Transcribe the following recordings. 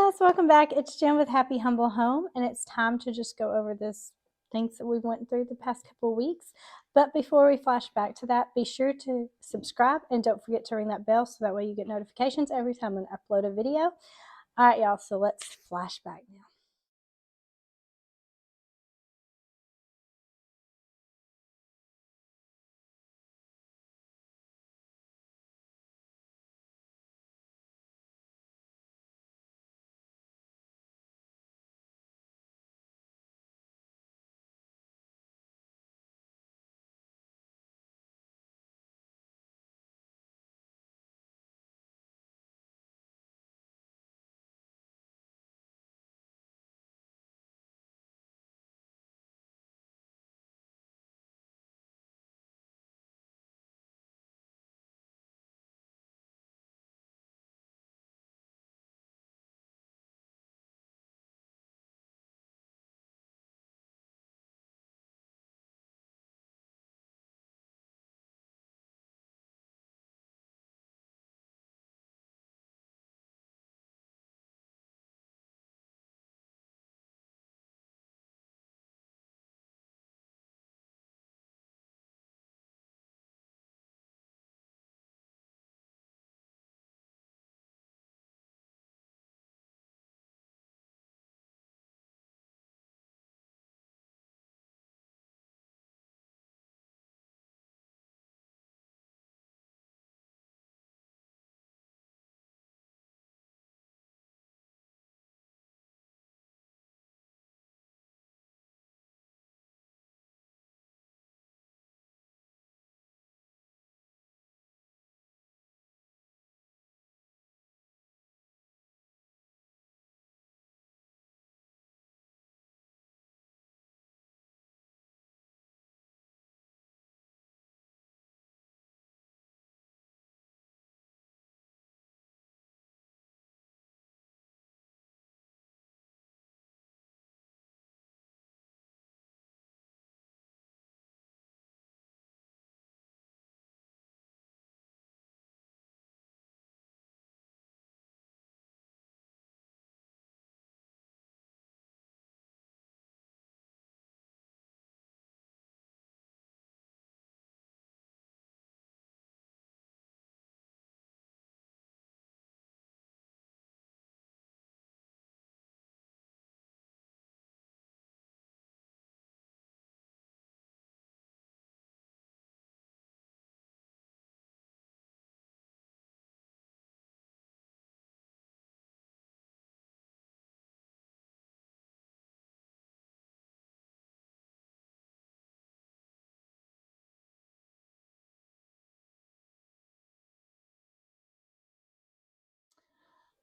guys, welcome back. It's Jen with Happy Humble Home, and it's time to just go over this things that we went through the past couple of weeks. But before we flash back to that, be sure to subscribe and don't forget to ring that bell so that way you get notifications every time I upload a video. All right, y'all, so let's flash back now.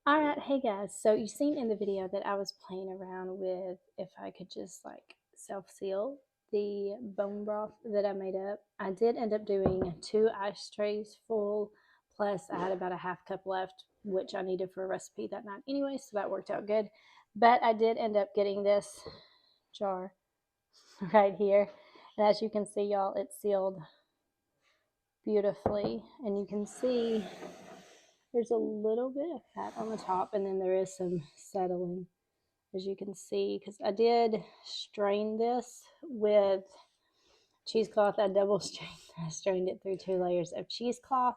All right, hey guys. So you seen in the video that I was playing around with if I could just like self-seal the bone broth that I made up. I did end up doing 2 ice trays full, plus I had about a half cup left, which I needed for a recipe that night anyway, so that worked out good. But I did end up getting this jar right here. And as you can see, y'all, it's sealed beautifully. And you can see there's a little bit of fat on the top, and then there is some settling, as you can see, because I did strain this with cheesecloth. I double strained it through 2 layers of cheesecloth.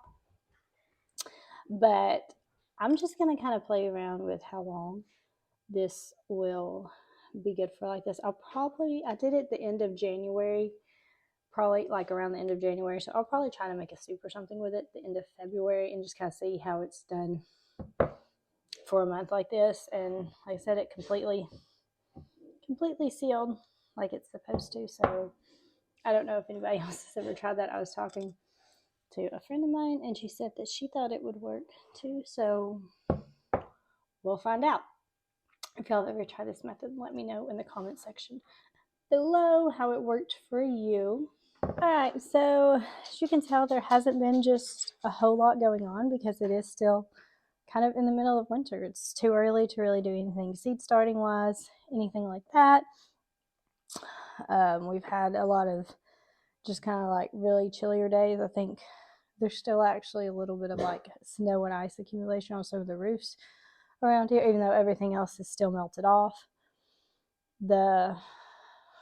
But I'm just going to kind of play around with how long this will be good for like this. I did it the end of January, probably like around the end of January. So I'll probably try to make a soup or something with it the end of February and just kind of see how it's done for a month like this. And like I said, it completely sealed like it's supposed to. So I don't know if anybody else has ever tried that. I was talking to a friend of mine and she said that she thought it would work too. So we'll find out. If y'all have ever tried this method, let me know in the comment section below how it worked for you. Alright, so as you can tell, there hasn't been just a whole lot going on because it is still kind of in the middle of winter. It's too early to really do anything seed starting wise, anything like that. We've had a lot of just kind of like really chillier days. I think there's still actually a little bit of like snow and ice accumulation on some of the roofs around here, even though everything else is still melted off.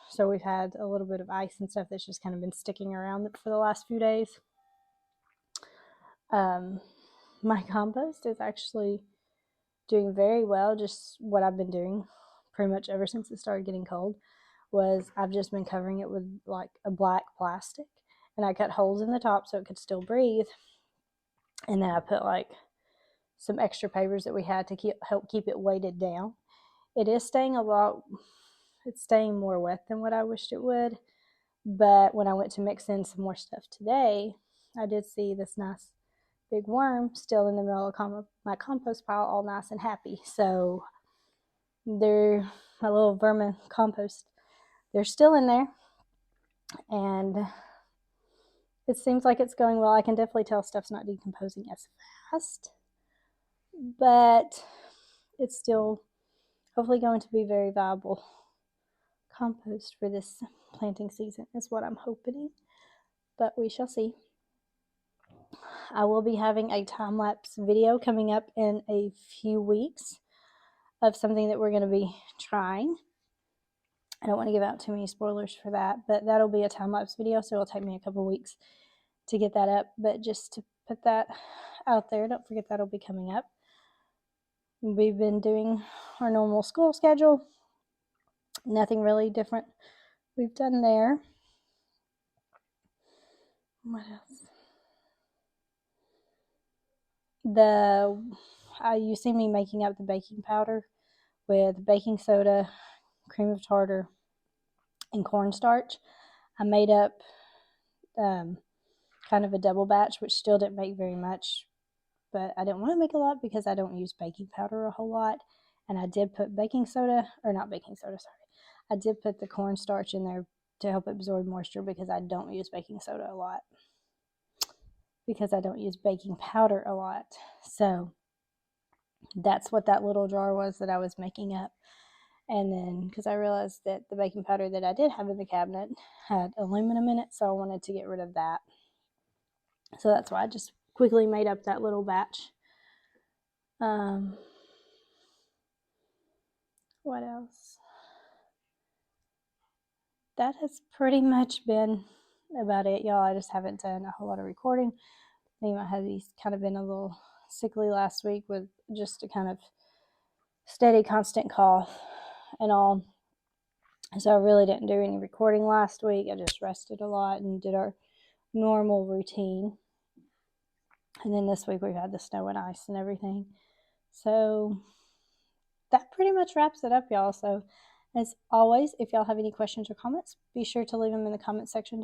So we've had a little bit of ice and stuff that's just kind of been sticking around for the last few days. My compost is actually doing very well. Just what I've been doing pretty much ever since it started getting cold was I've just been covering it with like a black plastic, and I cut holes in the top so it could still breathe. And then I put like some extra papers that we had to help keep it weighted down. It is staying it's staying more wet than what I wished it would. But when I went to mix in some more stuff today, I did see this nice big worm still in the middle of my compost pile, all nice and happy. So they're my little vermin compost. They're still in there, and it seems like it's going well. I can definitely tell stuff's not decomposing as fast, but it's still hopefully going to be very viable compost for this planting season is what I'm hoping, but we shall see. I will be having a time-lapse video coming up in a few weeks of something that we're going to be trying. I don't want to give out too many spoilers for that, but that'll be a time-lapse video, so it'll take me a couple weeks to get that up. But just to put that out there, don't forget that'll be coming up. We've been doing our normal school schedule. Nothing really different we've done there. What else? You see me making up the baking powder with baking soda, cream of tartar, and cornstarch. I made up kind of a double batch, which still didn't make very much, but I didn't want to make a lot because I don't use baking powder a whole lot. And I did put I did put the cornstarch in there to help absorb moisture because I don't use baking soda a lot. Because I don't use baking powder a lot. So that's what that little jar was that I was making up. And then, because I realized that the baking powder that I did have in the cabinet had aluminum in it, so I wanted to get rid of that. So that's why I just quickly made up that little batch. What else? That has pretty much been about it, y'all. I just haven't done a whole lot of recording. I think I had kind of been a little sickly last week with just a kind of steady, constant cough and all. So I really didn't do any recording last week. I just rested a lot and did our normal routine. And then this week we've had the snow and ice and everything. So that pretty much wraps it up, y'all. So as always, if y'all have any questions or comments, be sure to leave them in the comment section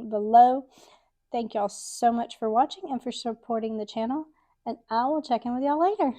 below. Thank y'all so much for watching and for supporting the channel. And I will check in with y'all later.